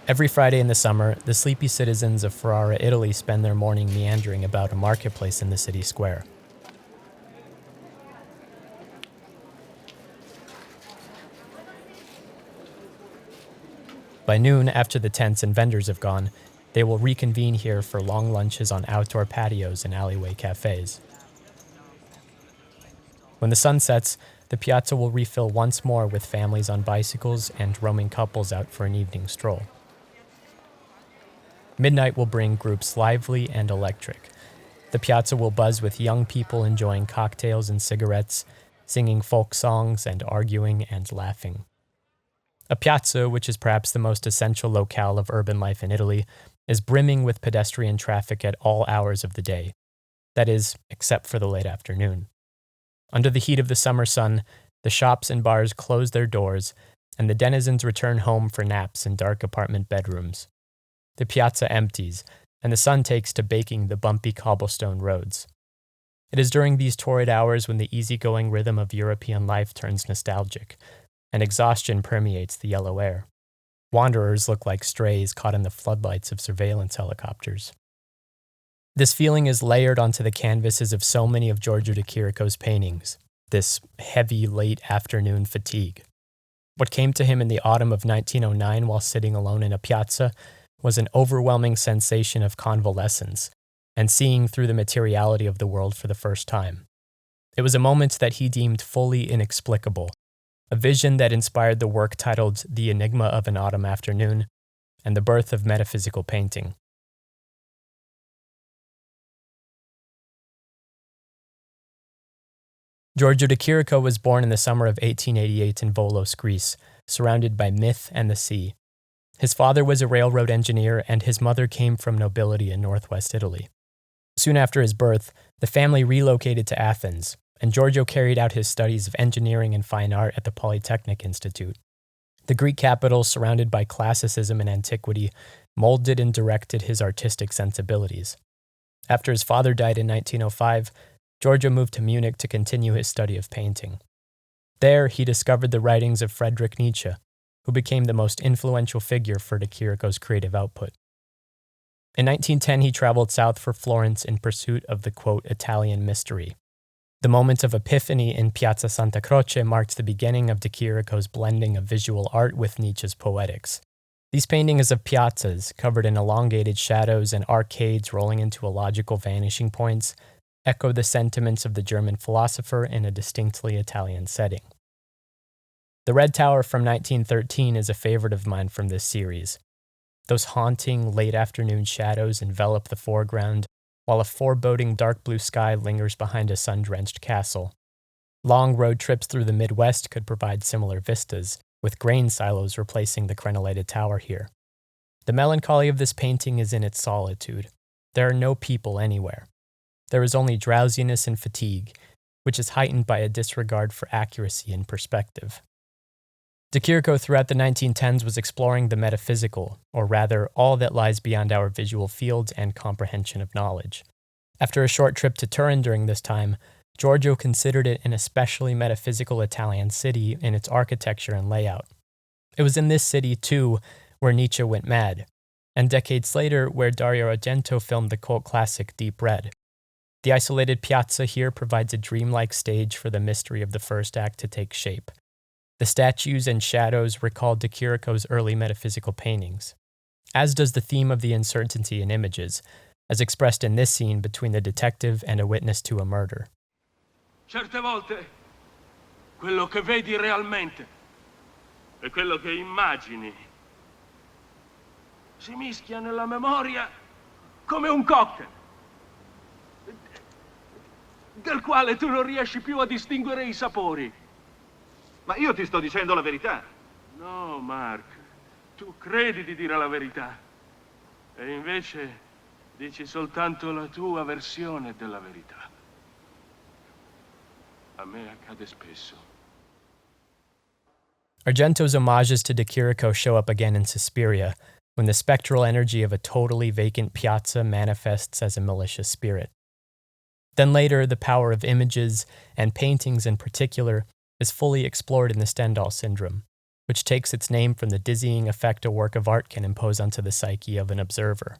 Every Friday in the summer, the sleepy citizens of Ferrara, Italy spend their morning meandering about a marketplace in the city square. By noon, after the tents and vendors have gone, they will reconvene here for long lunches on outdoor patios and alleyway cafes. When the sun sets, the piazza will refill once more with families on bicycles and roaming couples out for an evening stroll. Midnight will bring groups lively and electric. The piazza will buzz with young people enjoying cocktails and cigarettes, singing folk songs and arguing and laughing. A piazza, which is perhaps the most essential locale of urban life in Italy, is brimming with pedestrian traffic at all hours of the day. That is, except for the late afternoon. Under the heat of the summer sun, the shops and bars close their doors, and the denizens return home for naps in dark apartment bedrooms. The piazza empties, and the sun takes to baking the bumpy cobblestone roads. It is during these torrid hours when the easygoing rhythm of European life turns nostalgic, and exhaustion permeates the yellow air. Wanderers look like strays caught in the floodlights of surveillance helicopters. This feeling is layered onto the canvases of so many of Giorgio de Chirico's paintings, this heavy late afternoon fatigue. What came to him in the autumn of 1909 while sitting alone in a piazza was an overwhelming sensation of convalescence and seeing through the materiality of the world for the first time. It was a moment that he deemed fully inexplicable, a vision that inspired the work titled The Enigma of an Autumn Afternoon and the birth of metaphysical painting. Giorgio de Chirico was born in the summer of 1888 in Volos, Greece, surrounded by myth and the sea. His father was a railroad engineer, and his mother came from nobility in northwest Italy. Soon after his birth, the family relocated to Athens, and Giorgio carried out his studies of engineering and fine art at the Polytechnic Institute. The Greek capital, surrounded by classicism and antiquity, molded and directed his artistic sensibilities. After his father died in 1905, Giorgio moved to Munich to continue his study of painting. There, he discovered the writings of Friedrich Nietzsche, who became the most influential figure for de Chirico's creative output. In 1910, he traveled south for Florence in pursuit of the, quote, Italian mystery. The moment of epiphany in Piazza Santa Croce marked the beginning of de Chirico's blending of visual art with Nietzsche's poetics. These paintings of piazzas, covered in elongated shadows and arcades rolling into illogical vanishing points, echo the sentiments of the German philosopher in a distinctly Italian setting. The Red Tower from 1913 is a favorite of mine from this series. Those haunting, late-afternoon shadows envelop the foreground, while a foreboding dark blue sky lingers behind a sun-drenched castle. Long road trips through the Midwest could provide similar vistas, with grain silos replacing the crenellated tower here. The melancholy of this painting is in its solitude. There are no people anywhere. There is only drowsiness and fatigue, which is heightened by a disregard for accuracy and perspective. De Chirico throughout the 1910s was exploring the metaphysical, or rather, all that lies beyond our visual fields and comprehension of knowledge. After a short trip to Turin during this time, Giorgio considered it an especially metaphysical Italian city in its architecture and layout. It was in this city, too, where Nietzsche went mad, and decades later, where Dario Argento filmed the cult classic Deep Red. The isolated piazza here provides a dreamlike stage for the mystery of the first act to take shape. The statues and shadows recall de Chirico's early metaphysical paintings, as does the theme of the uncertainty in images, as expressed in this scene between the detective and a witness to a murder. Certe volte, quello che vedi realmente e quello che immagini si mischia nella memoria come un cocktail, del quale tu non riesci più a distinguere i sapori. Ma io ti sto dicendo la verità. No, Mark, tu credi di dire la verità e invece dici soltanto la tua versione della verità. A me accade spesso. Argento's homages to de Chirico show up again in Suspiria, when the spectral energy of a totally vacant piazza manifests as a malicious spirit. Then later, the power of images, and paintings in particular, is fully explored in the Stendhal syndrome. which takes its name from the dizzying effect a work of art can impose onto the psyche of an observer.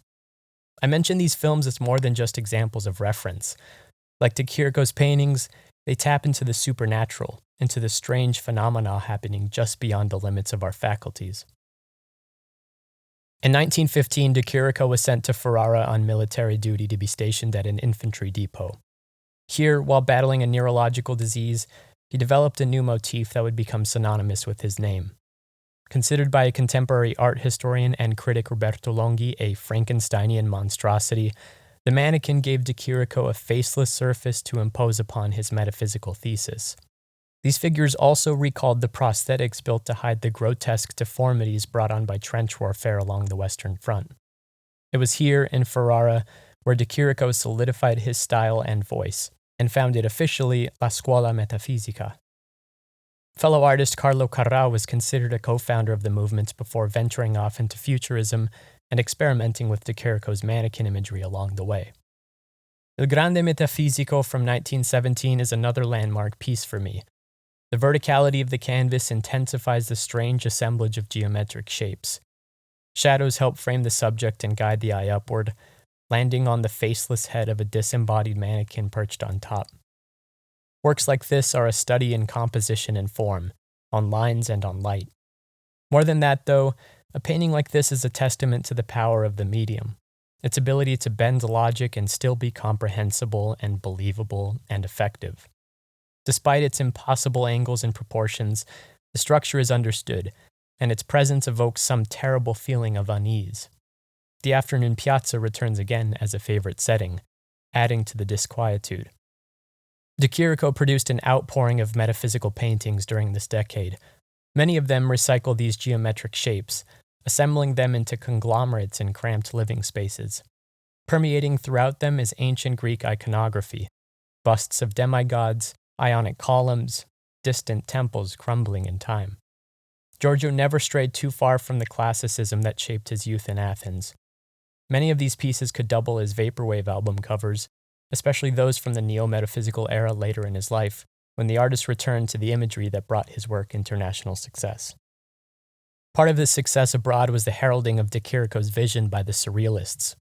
I mention these films as more than just examples of reference. Like de Chirico's paintings, they tap into the supernatural, into the strange phenomena happening just beyond the limits of our faculties. In 1915, de Chirico was sent to Ferrara on military duty to be stationed at an infantry depot. Here, while battling a neurological disease, he developed a new motif that would become synonymous with his name. Considered by a contemporary art historian and critic Roberto Longhi a Frankensteinian monstrosity, the mannequin gave de Chirico a faceless surface to impose upon his metaphysical thesis. These figures also recalled the prosthetics built to hide the grotesque deformities brought on by trench warfare along the Western Front. It was here, in Ferrara, where de Chirico solidified his style and voice, and founded officially La Scuola Metafisica. Fellow artist Carlo Carrà was considered a co-founder of the movement before venturing off into futurism and experimenting with de Chirico's mannequin imagery along the way. Il Grande Metafisico from 1917 is another landmark piece for me. The verticality of the canvas intensifies the strange assemblage of geometric shapes. Shadows help frame the subject and guide the eye upward, landing on the faceless head of a disembodied mannequin perched on top. Works like this are a study in composition and form, on lines and on light. More than that, though, a painting like this is a testament to the power of the medium, its ability to bend logic and still be comprehensible and believable and effective. Despite its impossible angles and proportions, the structure is understood, and its presence evokes some terrible feeling of unease. The afternoon piazza returns again as a favorite setting, adding to the disquietude. De Chirico produced an outpouring of metaphysical paintings during this decade. Many of them recycle these geometric shapes, assembling them into conglomerates in cramped living spaces. Permeating throughout them is ancient Greek iconography, busts of demigods, Ionic columns, distant temples crumbling in time. Giorgio never strayed too far from the classicism that shaped his youth in Athens. Many of these pieces could double as vaporwave album covers, especially those from the neo-metaphysical era later in his life, when the artist returned to the imagery that brought his work international success. Part of this success abroad was the heralding of de Chirico's vision by the Surrealists.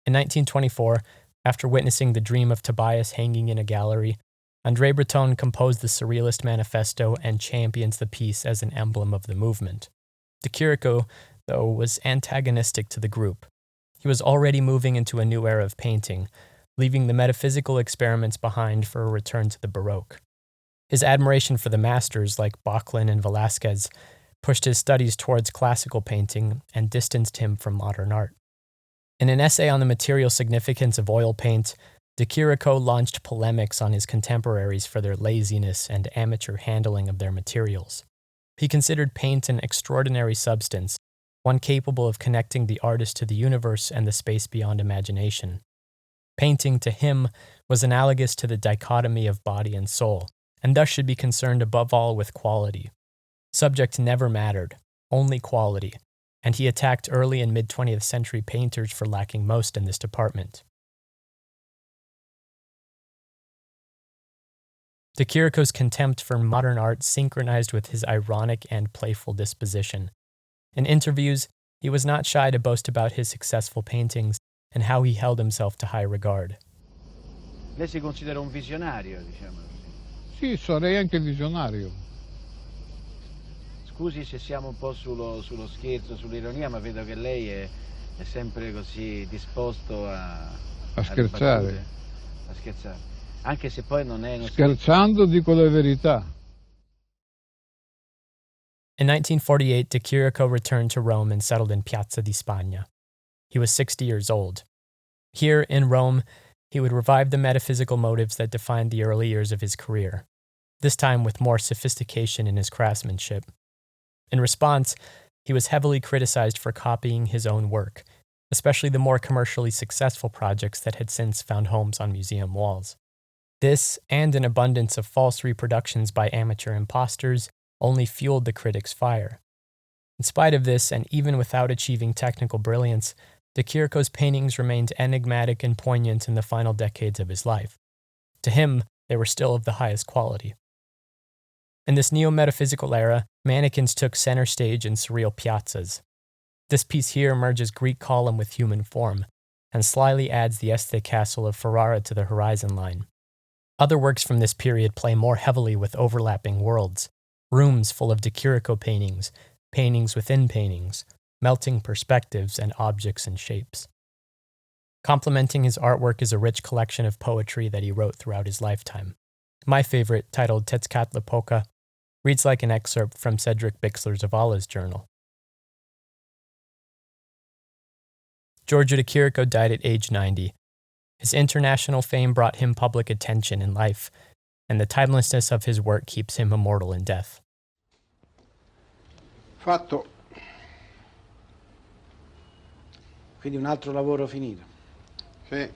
In 1924, after witnessing the dream of Tobias hanging in a gallery, André Breton composed the Surrealist Manifesto and champions the piece as an emblem of the movement. De Chirico, though, was antagonistic to the group. He was already moving into a new era of painting, leaving the metaphysical experiments behind for a return to the Baroque. His admiration for the masters like Bocklin and Velázquez pushed his studies towards classical painting and distanced him from modern art. In an essay on the material significance of oil paint, de Chirico launched polemics on his contemporaries for their laziness and amateur handling of their materials. He considered paint an extraordinary substance, one capable of connecting the artist to the universe and the space beyond imagination. Painting, to him, was analogous to the dichotomy of body and soul, and thus should be concerned above all with quality. Subject never mattered, only quality, and he attacked early and mid-20th century painters for lacking most in this department. De Chirico's contempt for modern art synchronized with his ironic and playful disposition. In interviews, he was not shy to boast about his successful paintings and how he held himself to high regard. Lei si considera un visionario, diciamo così. Sì, sarei anche visionario. Scusi se siamo un po' sullo scherzo, sull'ironia, ma vedo che lei è sempre così disposto a scherzare. A scherzare. Anche se poi non è... Scherzando dico la verità. In 1948, de Chirico returned to Rome and settled in Piazza di Spagna. He was 60 years old. Here, in Rome, he would revive the metaphysical motives that defined the early years of his career, this time with more sophistication in his craftsmanship. In response, he was heavily criticized for copying his own work, especially the more commercially successful projects that had since found homes on museum walls. This, and an abundance of false reproductions by amateur imposters, only fueled the critics' fire. In spite of this, and even without achieving technical brilliance, de Chirico's paintings remained enigmatic and poignant in the final decades of his life. To him, they were still of the highest quality. In this neo-metaphysical era, mannequins took center stage in surreal piazzas. This piece here merges Greek column with human form, and slyly adds the Este castle of Ferrara to the horizon line. Other works from this period play more heavily with overlapping worlds, rooms full of de Chirico paintings, paintings within paintings, melting perspectives and objects and shapes. Complementing his artwork is a rich collection of poetry that he wrote throughout his lifetime. My favorite, titled Tezcatlipoca, reads like an excerpt from Cedric Bixler's Zavala's journal. Giorgio de Chirico died at age 90. His international fame brought him public attention in life, and the timelessness of his work keeps him immortal in death. Fatto. Quindi un altro lavoro finito. Sì.